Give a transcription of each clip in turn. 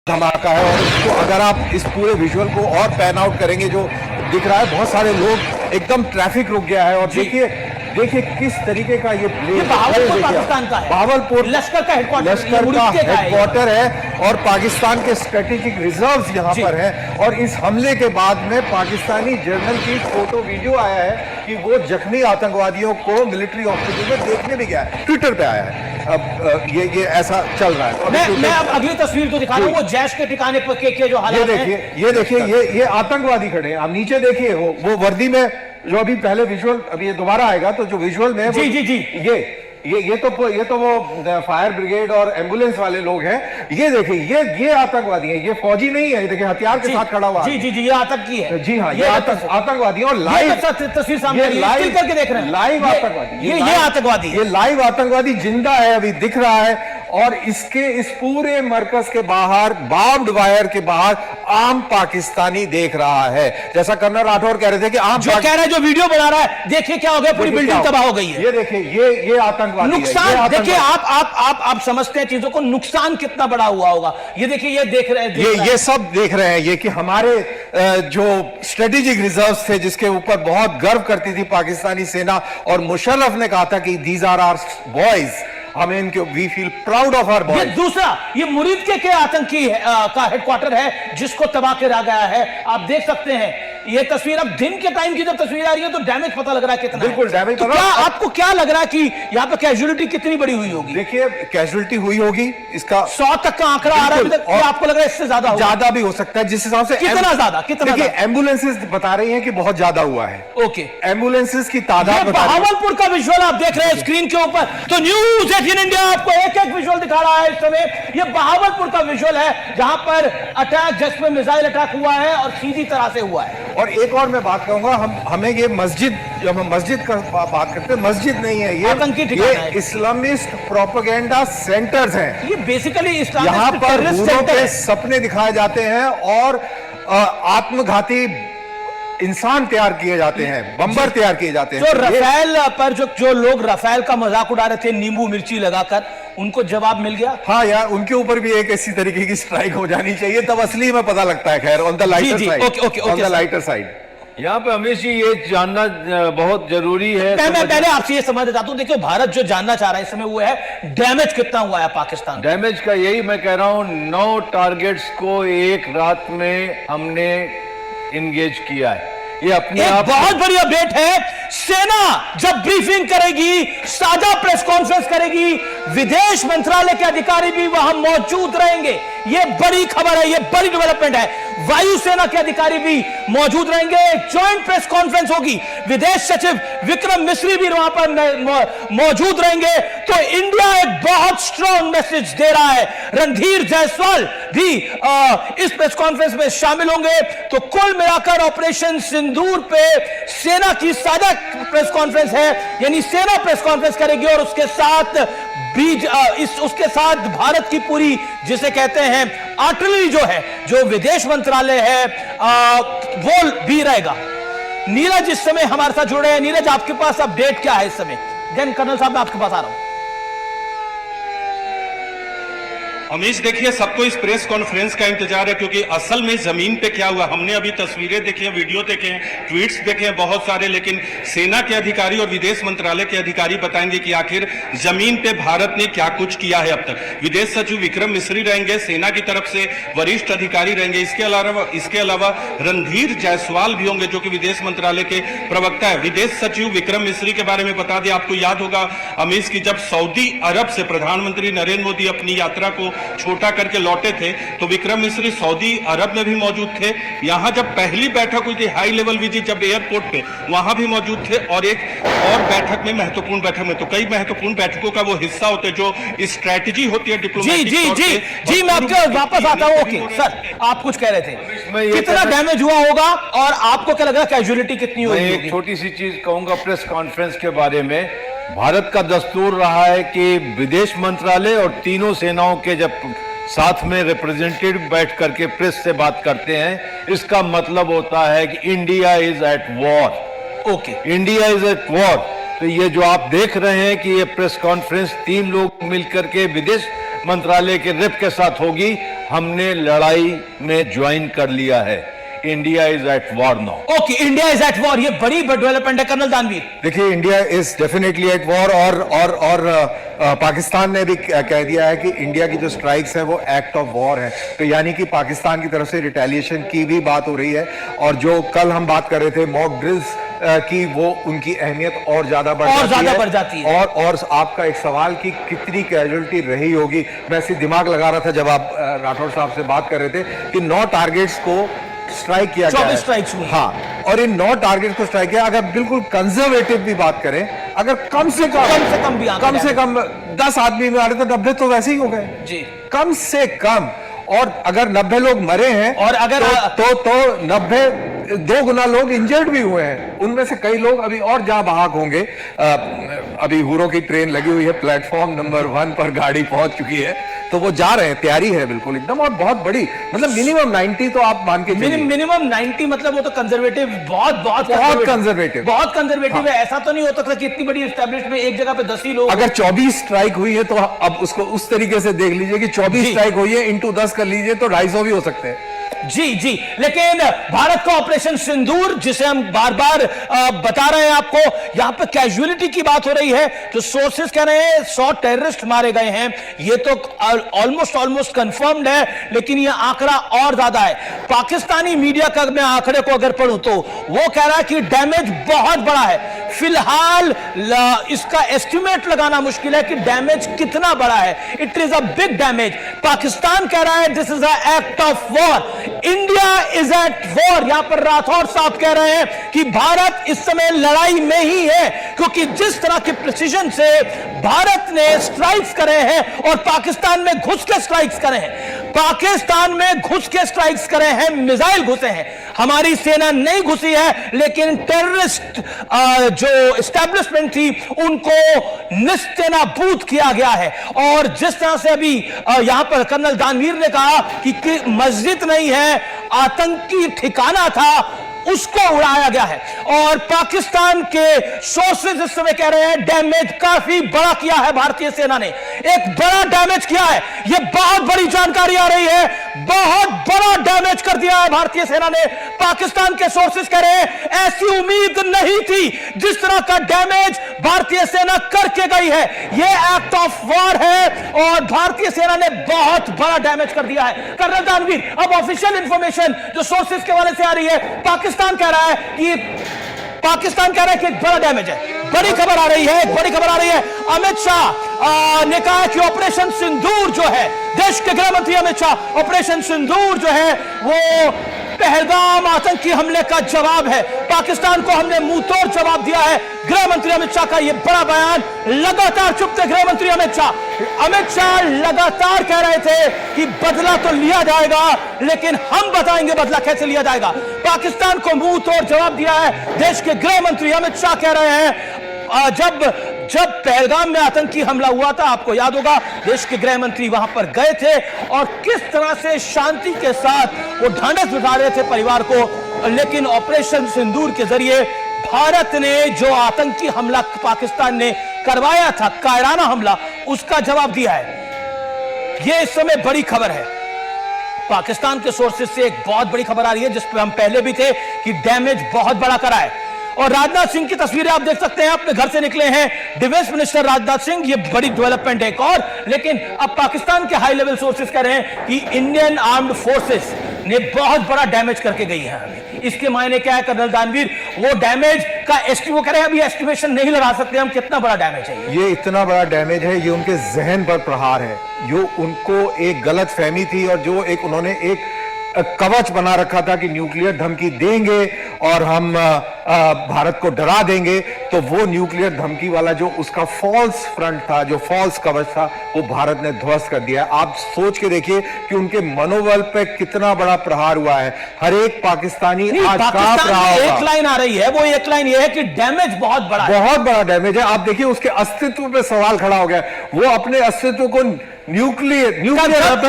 धमाका है। और इसको अगर आप इस पूरे विजुअल को और पैन आउट करेंगे, जो दिख रहा है बहुत सारे लोग एकदम ट्रैफिक रुक गया है। और देखिए किस तरीके का ये बहावलपुर पाकिस्तान का है। बहावलपुर लश्कर का हेडक्वार्टर है और पाकिस्तान के स्ट्रेटेजिक रिजर्व्स यहाँ पर हैं। और इस हमले के बाद में पाकिस्तानी जर्नल की फोटो वीडियो आया है कि वो जख्मी आतंकवादियों को मिलिट्री हॉस्पिटल में देखने भी गया है, ट्विटर पे आया है। अब ये ऐसा चल रहा है। मैं अब अगली तस्वीर तो दिखा रहा हूँ, वो जैश के ठिकाने पर के जो हालात हैं। ये देखिए ये आतंकवादी खड़े हैं। आप नीचे देखिए वो वर्दी में, जो अभी पहले विजुअल, अभी ये दोबारा आएगा तो जो विजुअल में जी ये तो वो फायर ब्रिगेड और एम्बुलेंस वाले लोग हैं। ये देखिए ये आतंकवादी है, ये फौजी नहीं है। ये देखिए हथियार के साथ खड़ा हुआ है। जी ये आतंकी है। जी हाँ, ये आतंकवादी है। और लाइव तस्वीर सामने लाइव करके देख रहे हैं। लाइव आतंकवादी, ये आतंकवादी है। ये लाइव आतंकवादी जिंदा है, अभी दिख रहा है। और इसके इस पूरे मरकज के बाहर, बार्ब्ड वायर के बाहर आम पाकिस्तानी देख रहा है। जैसा कर्नल राठौर कह रहे थे कि आम जो कह रहा है, जो वीडियो बना रहा है, देखिए क्या हो गया, पूरी बिल्डिंग तबाह हो गई है। ये देखिए ये आतंकवादी नुकसान देखिए, आप समझते हैं चीजों को, नुकसान कितना बड़ा हुआ होगा। ये देखिए, ये देख रहे हैं, ये सब देख रहे हैं। ये कि हमारे जो स्ट्रेटेजिक रिजर्व्स थे, जिसके ऊपर बहुत गर्व करती थी पाकिस्तानी सेना, और मुशर्रफ ने कहा था कि दीज आर आवर बॉयज, हमें इनके we feel proud of our boys. दूसरा, ये मुरीद के आतंकी का हेडक्वार्टर है, जिसको तबाह करा गया है। आप देख सकते हैं ये तस्वीर। अब दिन के टाइम की जब तस्वीर आ रही है तो डैमेज पता लग रहा है कितना। बिल्कुल डैमेज। तो क्या आपको क्या लग रहा है कि यहाँ पे कैजुअलिटी कितनी बड़ी हुई होगी? देखिए कैजुअलिटी हुई होगी, इसका 100 तक का आंकड़ा आ रहा है, और आपको लग रहा है इससे ज्यादा भी हो सकता है। जिस हिसाब से कितना ज्यादा देखिए, एम्बुलेंसेस बता रही हैं कि बहुत ज्यादा हुआ है। ओके, एम्बुलेंसेस की तादाद। बहावलपुर का विजुअल आप देख रहे हैं स्क्रीन के ऊपर। तो न्यूज़ 18 इंडिया आपको एक विजुअल दिखा रहा है इस समय। ये बहावलपुर का विजुअल है, जहां पर अटैक, जिस पे मिसाइल अटैक हुआ है और सीधी तरह से हुआ है। और एक और मैं बात कहूंगा, हमें ये मस्जिद, जब हम मस्जिद का बात करते हैं, मस्जिद नहीं है ये, आतंकी ठिकाना है। इस्लामिस्ट प्रोपेगेंडा सेंटर्स हैं। ये बेसिकली यहाँ पर बूढ़ों के सपने दिखाए जाते हैं और आत्मघाती इंसान तैयार किए जाते हैं, बम्बर तैयार किए जाते हैं। जो रफेल पर जो लोग रफेल का मजाक उड़ा रहे थे नींबू मिर्ची लगाकर, उनको जवाब मिल गया। हाँ यार, उनके ऊपर भी एक ऐसी तरीके की स्ट्राइक हो जानी चाहिए, तब असली में पता लगता है। खैर, on the lighter side, on the lighter side. यहाँ पे हमेश ही ये जानना बहुत जरूरी है। मैं पहले आपसे ये समझना चाहता हूँ, देखिए भारत जो जानना चाह रहा है इस समय वो है डैमेज कितना हुआ है पाकिस्तान। डैमेज का यही मैं कह रहा हूँ, 9 टारगेट्स को एक रात में हमने इंगेज किया है। ये अपने आप बहुत बड़ी अपडेट है। सेना जब ब्रीफिंग करेगी, साझा प्रेस कॉन्फ्रेंस करेगी, विदेश मंत्रालय के अधिकारी भी वहां मौजूद रहेंगे। ये बड़ी खबर है, ये बड़ी डेवलपमेंट है। वायुसेना के अधिकारी भी मौजूद रहेंगे। एक ज्वाइंट प्रेस कॉन्फ्रेंस होगी, विदेश सचिव विक्रम मिस्री भी वहां पर मौजूद रहेंगे। तो इंडिया एक बहुत स्ट्रॉन्ग मैसेज दे रहा है। रणधीर जायसवाल भी इस प्रेस कॉन्फ्रेंस में शामिल होंगे। तो कुल मिलाकर ऑपरेशन सिंदूर पे सेना की साझा प्रेस कॉन्फ्रेंस है, यानी सेना प्रेस कॉन्फ्रेंस करेगी और उसके साथ उसके साथ भारत की पूरी, जिसे कहते हैं आर्टिलरी जो है, जो विदेश मंत्रालय है, वो भी रहेगा। नीरज इस समय हमारे साथ जुड़े हैं। नीरज, आपके पास अपडेट क्या है इस समय? देन कर्नल साहब, मैं आपके पास आ रहा हूं। अमीश, देखिए सबको इस प्रेस कॉन्फ्रेंस का इंतजार है, क्योंकि असल में जमीन पे क्या हुआ, हमने अभी तस्वीरें देखी हैं, वीडियो देखे हैं, ट्वीट्स देखे हैं बहुत सारे, लेकिन सेना के अधिकारी और विदेश मंत्रालय के अधिकारी बताएंगे कि आखिर जमीन पे भारत ने क्या कुछ किया है अब तक। विदेश सचिव विक्रम मिस्री रहेंगे, सेना की तरफ से वरिष्ठ अधिकारी रहेंगे। इसके अलावा रणधीर जायसवाल भी होंगे, जो कि विदेश मंत्रालय के प्रवक्ता है। विदेश सचिव विक्रम मिस्री के बारे में बता दें, आपको याद होगा अमीश की जब सऊदी अरब से प्रधानमंत्री नरेंद्र मोदी अपनी यात्रा को छोटा करके लौटे थे, तो विक्रम मिस्री सऊदी अरब में भी मौजूद थे। यहां जब पहली बैठक हुई थी, हाई लेवल विजिट, जब एयरपोर्ट पे, वहां भी मौजूद थे। और एक और बैठक में, महत्वपूर्ण बैठक में, तो कई महत्वपूर्ण बैठकों का वो हिस्सा होते हैं, जो स्ट्रैटेजी होती है डिप्लोमेटिक। जी मैं आपके वापस आता हूं। ओके सर, आप कुछ कह रहे थे, कितना डैमेज हुआ होगा और आपको क्या लग रहा है कैजुअलिटी कितनी होगी? एक छोटी सी चीज कहूंगा प्रेस कॉन्फ्रेंस के बारे में। भारत का दस्तूर रहा है कि विदेश मंत्रालय और तीनों सेनाओं के जब साथ में रिप्रेजेंटेटिव बैठ करके प्रेस से बात करते हैं, इसका मतलब होता है कि India is at war. Okay, India is at war. तो ये जो आप देख रहे हैं कि ये प्रेस कॉन्फ्रेंस 3 लोग मिलकर के विदेश मंत्रालय के रिप के साथ होगी, हमने लड़ाई में ज्वाइन कर लिया है। India is at war now. Okay, India is at war, ये बड़ी डेवलपमेंट है कर्नल दानवीर। देखिए, India is definitely at war और पाकिस्तान ने भी कह दिया है कि इंडिया की जो स्ट्राइक्स है वो एक्ट ऑफ वॉर है। तो यानी कि पाकिस्तान की तरफ से रिटेलिएशन की भी बात हो रही है। और जो कल हम बात कर रहे थे मॉक ड्रिल्स की, वो उनकी अहमियत और ज्यादा बढ़ जाती है। और आपका एक सवाल कि कितनी कैजुअलिटी रही होगी, मैं ऐसे दिमाग लगा रहा था जब आप राठौड़ साहब से बात कर रहे थे कि 9 टारगेट्स को स्ट्राइक किया गया है। 24 स्ट्राइक्स हुई। हाँ, और इन 9 टारगेट को स्ट्राइक किया। अगर बिल्कुल कंजर्वेटिव भी बात करें, अगर कम से कम 10 आदमी में आ रहे तो 90 तो वैसे ही हो गए जी, कम से कम। और अगर 90 लोग मरे हैं और अगर तो 90 2 गुना लोग इंजर्ड भी हुए हैं। उनमें से कई लोग अभी और जहां बहाक होंगे। अभी हुरों की ट्रेन लगी हुई है, प्लेटफॉर्म नंबर 1 पर गाड़ी पहुंच चुकी है, तो वो जा रहे हैं, तैयारी है बिल्कुल एकदम। और बहुत बड़ी, मतलब मिनिमम 90 तो आप मान के चलिए। मिनिमम 90 मतलब वो तो कंजर्वेटिव, बहुत कंजर्वेटिव है। ऐसा तो नहीं हो सकता कि इतनी बड़ी एस्टैब्लिशमेंट में एक जगह पे 10 ही लोग। अगर 24 स्ट्राइक हुई है तो अब उसको उस तरीके से देख लीजिए कि 24 स्ट्राइक हुई है इंटू 10 कर लीजिए तो 250 भी हो सकते हैं। जी, लेकिन भारत का ऑपरेशन सिंदूर, जिसे हम बार बार बता रहे हैं आपको, यहां पर कैजुअलिटी की बात हो रही है। जो सोर्सेस कह रहे हैं 100 टेररिस्ट मारे गए हैं, ये तो ऑलमोस्ट कंफर्म्ड है, लेकिन ये आंकड़ा और ज्यादा है। पाकिस्तानी मीडिया का मैं आंकड़े को अगर पढ़ूं तो वो कह रहा है कि डैमेज बहुत बड़ा है। फिलहाल इसका एस्टिमेट लगाना मुश्किल है कि डैमेज कितना बड़ा है। It is a big damage. Pakistan कह रहा है this is a act of war, India is at war. यहां पर राठौड़ साहब कह रहे हैं कि भारत इस समय लड़ाई में ही है, क्योंकि जिस तरह के प्रिसीजन से भारत ने स्ट्राइक्स करे हैं और पाकिस्तान में घुस के स्ट्राइक्स करे हैं, पाकिस्तान में घुस के स्ट्राइक्स करे हैं, मिसाइल घुसे हैं। हमारी सेना नहीं घुसी है, लेकिन टेररिस्ट जो एस्टैब्लिशमेंट थी उनको निस्तेनाबूद किया गया है। और जिस तरह से अभी यहां पर कर्नल दानवीर ने कहा कि मस्जिद नहीं है, आतंकी ठिकाना था, उसको उड़ाया गया है। और पाकिस्तान के सोर्सेज इस समय कह रहे हैं डैमेज काफी बड़ा किया है भारतीय सेना ने, एक बड़ा डैमेज किया है। यह बहुत बड़ी जानकारी आ रही है, बहुत बड़ा डैमेज कर दिया है भारतीय सेना ने। पाकिस्तान के सोर्सेज कह रहे हैं ऐसी उम्मीद नहीं थी जिस तरह का डैमेज भारतीय सेना करके गई है। यह एक्ट ऑफ वॉर है और भारतीय सेना ने बहुत बड़ा डैमेज कर दिया है। कर्नल दानवीर, अब ऑफिशियल इंफॉर्मेशन जो सोर्सेज के वाले से आ रही है, पाकिस्तान कह रहा है कि एक बड़ा डैमेज है। बड़ी खबर आ रही है, अमित शाह ने कहा कि ऑपरेशन सिंदूर जो है, देश के गृह मंत्री अमित शाह, ऑपरेशन सिंदूर जो है वो पहलगाम आतंकी हमले का जवाब है। पाकिस्तान को हमने मुंह तोड़ जवाब दिया है। गृह मंत्री अमित शाह का यह बड़ा बयान। लगातार चुप थे गृह मंत्री अमित शाह लगातार कह रहे थे कि बदला तो लिया जाएगा, लेकिन हम बताएंगे बदला कैसे लिया जाएगा। पाकिस्तान को मुंह तोड़ जवाब दिया है देश के गृह मंत्री अमित शाह। कह रहे हैं जब पहलगाम में आतंकी हमला हुआ था, आपको याद होगा, देश के गृह मंत्री वहां पर गए थे और किस तरह से शांति के साथ वो ढांढस बिठा रहे थे परिवार को। लेकिन ऑपरेशन सिंदूर के जरिए भारत ने जो आतंकी हमला पाकिस्तान ने करवाया था, कायराना हमला, उसका जवाब दिया है। यह इस समय बड़ी खबर है। पाकिस्तान के सोर्सेज से एक बहुत बड़ी खबर आ रही है जिस पर हम पहले भी थे कि डैमेज बहुत बड़ा करा है। और राजनाथ सिंह की तस्वीरें आप देख सकते हैं, अपने घर से निकले हैं डिफेंस मिनिस्टर राजनाथ सिंह। ये बड़ी डेवलपमेंट है एक और। लेकिन अब पाकिस्तान के हाई लेवल सोर्सेज कह रहे हैं कि इंडियन आर्म्ड फोर्सेस ने बहुत बड़ा डैमेज करके गई है हमें। इसके मायने क्या है कर्नल दानवीर? वो डैमेज का वो कह रहे हैं अभी एस्टिमेशन नहीं लगा सकते हम कितना बड़ा डैमेज है। ये इतना बड़ा डैमेज है, ये उनके जहन पर प्रहार है। जो उनको एक गलत फहमी थी और जो एक उन्होंने एक कवच बना रखा था कि न्यूक्लियर धमकी देंगे और हम भारत को डरा देंगे, तो वो न्यूक्लियर धमकी वाला जो उसका फॉल्स फ्रंट था, जो फॉल्स कवच था, वो भारत ने ध्वस्त कर दिया। आप सोच के देखिए कि उनके मनोबल पे कितना बड़ा प्रहार हुआ है। हर एक पाकिस्तानी आज कांप रहा होगा। एक लाइन आ रही है, वो एक लाइन ये है कि डैमेज बहुत बड़ा डैमेज है। आप देखिए उसके अस्तित्व पे सवाल खड़ा हो गया। वो अपने अस्तित्व को न्यूक्लियर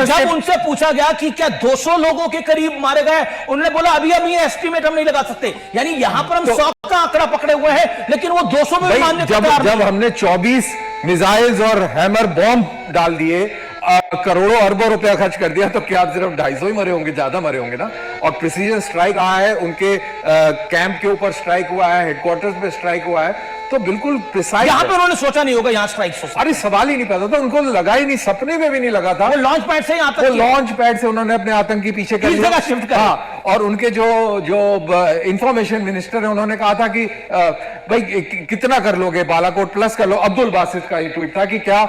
जब उनसे पूछा गया कि क्या 200 लोगों के करीब मारे गए, उन्होंने बोला अभी ये एस्टिमेट हम नहीं लगा सकते। यानी यहां पर हम 100 का आंकड़ा पकड़े हुए हैं, लेकिन वो 200 में मानने को तैयार नहीं। जब हमने 24 मिसाइल्स और हैमर बॉम्ब डाल दिए, करोड़ों अरबों रुपया खर्च कर दिया तो क्या सिर्फ 250 ही मरे होंगे, ज्यादा मरे होंगे ना। और प्रिसीजन स्ट्राइक आया है, उनके कैंप के ऊपर स्ट्राइक हुआ है, हेडक्वार्टर्स पे स्ट्राइक हुआ है, तो बिल्कुल प्रिसाइज। यहां पे उन्होंने सोचा नहीं होगा यहां स्ट्राइक हो। अरे सवाल ही नहीं पैदा था, उनको लगा ही नहीं, सपने में भी नहीं लगा था। वो लॉन्च पैड से यहाँ तक, वो लॉन्च पैड से उन्होंने अपने आतंकी पीछे कर लिया, शिफ्ट कर। हाँ, और उनके जो इंफॉर्मेशन मिनिस्टर है उन्होंने कहा था कि भाई कितना कर लोगे, बालाकोट प्लस कर लो। अब्दुल बासित का ये ट्वीट था कि क्या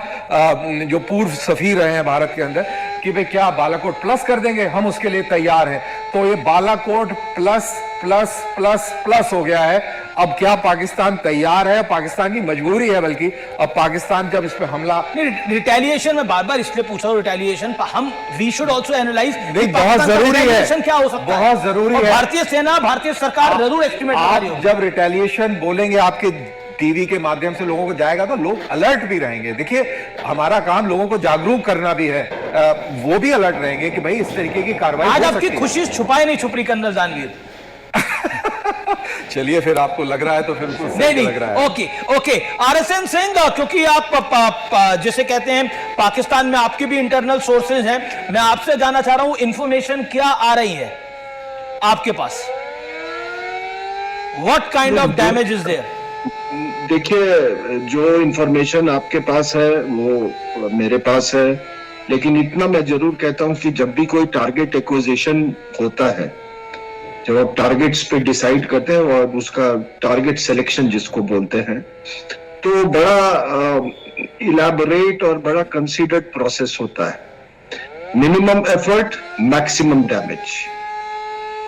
जो पूर्व सफीर रहे हैं भारत के अंदर, कि भाई क्या बालाकोट प्लस कर देंगे, हम उसके लिए तैयार हैं। तो ये Balakot plus plus plus plus हो गया है। अब क्या पाकिस्तान तैयार है? पाकिस्तान की मजबूरी है, बल्कि अब पाकिस्तान जब इस पे हमला, रिटेलिएशन में बार बार इसलिए पूछा, रिटेलिएशन हम वी शुड आल्सो एनालाइज, नहीं बहुत जरूरी है, क्या हो सकता है, बहुत जरूरी है। भारतीय सेना, भारतीय सरकार जरूर एस्टिमेट कर रही आप जब रिटेलिएशन बोलेंगे, आपके टीवी के माध्यम से लोगों को जाएगा तो लोग अलर्ट भी रहेंगे। देखिए, हमारा काम लोगों को जागरूक करना भी है, वो भी अलर्ट रहेंगे कि भाई इस तरीके की कार्रवाई। आज आपकी खुशी छुपाए नहीं छुप रही कर्नल जानवीर। चलिए, फिर आपको लग रहा है तो फिर नहीं लग रहा है। ओके RSN सिंह, क्योंकि आप जिसे कहते हैं पाकिस्तान में आपके भी इंटरनल सोर्सेज हैं, मैं आपसे जानना चाह रहा हूं इंफॉर्मेशन क्या आ रही है आपके पास, what kind of damage is there? देखिए, जो इंफॉर्मेशन आपके पास है वो मेरे पास है, लेकिन इतना मैं जरूर कहता हूं कि जब भी कोई टारगेट एक्विजिशन होता है, जब आप टारगेट्स पे डिसाइड करते हैं और उसका टारगेट सिलेक्शन जिसको बोलते हैं, तो बड़ा इलैबोरेट और बड़ा कंसीडर्ड प्रोसेस होता है। मिनिमम एफर्ट, मैक्सिमम डैमेज,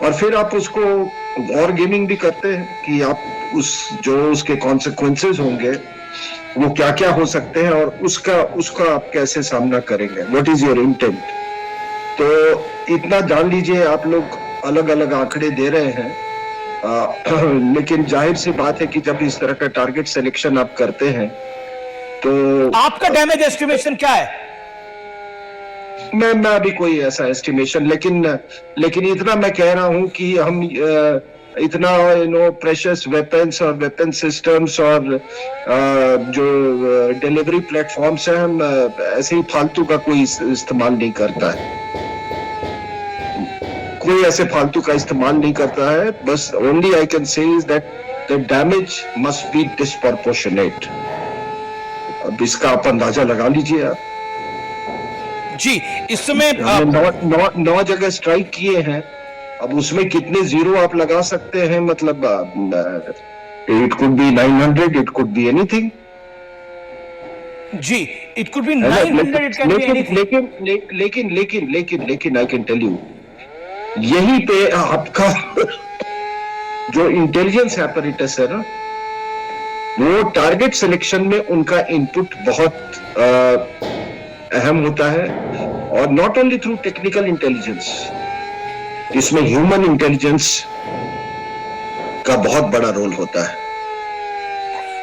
और फिर आप उसको वॉर गेमिंग भी करते हैं कि आप उसके कॉन्सिक्वेंसेस होंगे वो क्या क्या हो सकते हैं, और उसका आप कैसे सामना करेंगे, व्हाट इज योर इंटेंट। तो इतना जान लीजिए, आप लोग अलग अलग आंकड़े दे रहे हैं, लेकिन जाहिर सी बात है कि जब इस तरह का टारगेट सिलेक्शन आप करते हैं तो आपका डैमेज एस्टिमेशन क्या है? मैं अभी कोई ऐसा एस्टिमेशन, लेकिन इतना मैं कह रहा हूं कि हम इतना प्रेशियस वेपन्स और वेपन सिस्टम्स और जो डिलीवरी प्लेटफॉर्म्स हैं, हम ऐसे ही फालतू का कोई इस्तेमाल नहीं करता है, कोई ऐसे फालतू का इस्तेमाल नहीं करता है। बस only I can say is that the damage must be disproportionate. अब इसका आप अंदाजा लगा लीजिए आप। जी, इस समय 9 जगह स्ट्राइक किए हैं, अब उसमें कितने जीरो आप लगा सकते हैं, मतलब it could be 900, it could be anything. जी, it could be 900, it can be anything. लेकिन आई कैन टेल यू, यहीं पे आपका जो इंटेलिजेंस एपरेटस है ना, वो टारगेट सिलेक्शन में उनका इनपुट बहुत अहम होता है, और not only through technical intelligence, इसमें ह्यूमन इंटेलिजेंस का बहुत बड़ा रोल होता है।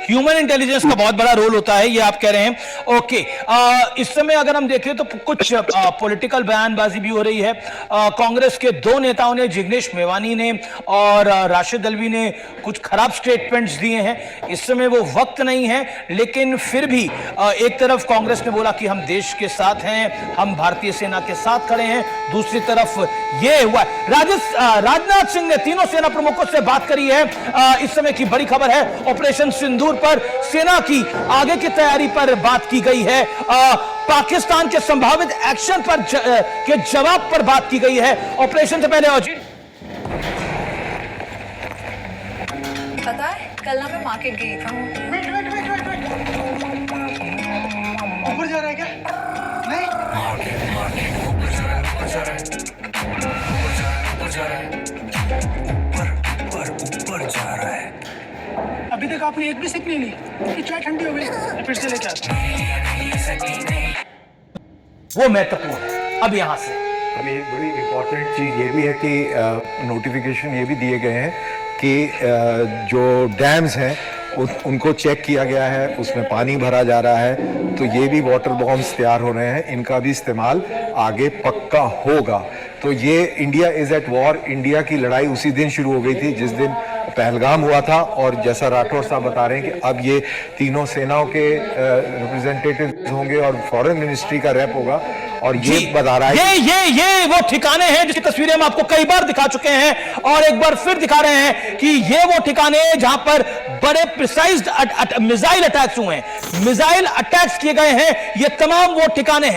ह्यूमन इंटेलिजेंस का बहुत बड़ा रोल होता है, ये आप कह रहे हैं। ओके, इस समय अगर हम देखें तो कुछ पॉलिटिकल बयानबाजी भी हो रही है। कांग्रेस के 2 नेताओं ने, जिग्नेश मेवानी ने और राशिद अल्वी ने, कुछ खराब स्टेटमेंट्स दिए हैं। इस समय वो वक्त नहीं है, लेकिन फिर भी एक तरफ कांग्रेस ने बोला कि हम देश के साथ हैं, हम भारतीय सेना के साथ खड़े हैं, दूसरी तरफ ये हुआ। राजनाथ सिंह ने तीनों सेना प्रमुखों से बात करी है। इस समय की बड़ी खबर है, ऑपरेशन सिंदूर पर सेना की आगे की तैयारी पर बात की गई है। पाकिस्तान के संभावित एक्शन पर के जवाब पर बात की गई है। ऑपरेशन से पहले अजीत, पता है कल ना मैं मार्केट गई था। ऊपर जा रहा है क्या? नहीं, ऊपर जा रहा है। अभी तक आपने एक भी सिक नहीं ली, कि चाय ठंडी हो गई, फिर से लेके आता। वो महत्वपूर्ण है। अब यहां से अभी एक बड़ी इंपॉर्टेंट चीज़ ये भी है कि नोटिफिकेशन ये भी दिए गए हैं कि जो डैम्स हैं उनको चेक किया गया है, उसमें पानी भरा जा रहा है, तो ये भी वाटर बॉम्ब्स तैयार हो रहे हैं, इनका भी इस्तेमाल आगे पक्का होगा। तो ये India is at war, India की लड़ाई उसी दिन शुरू हो गई थी जिस दिन पहलगाम हुआ था, और जैसा राठौर साहब बता रहे हैं कि अब ये तीनों सेनाओं के रिप्रेजेंटेटिव होंगे और फॉरेन मिनिस्ट्री का रेप होगा, और ये बता रहा है ये वो ठिकाने हैं जिसकी तस्वीरें हम आपको कई बार दिखा चुके हैं और एक बार फिर दिखा रहे हैं कि ये वो ठिकाने हैं जहां पर बड़े प्रिसाइज्ड मिसाइल अटैक्स हुए हैं, मिसाइल अटैक्स किए गए हैं। ये तमाम वो ठिकाने हैं।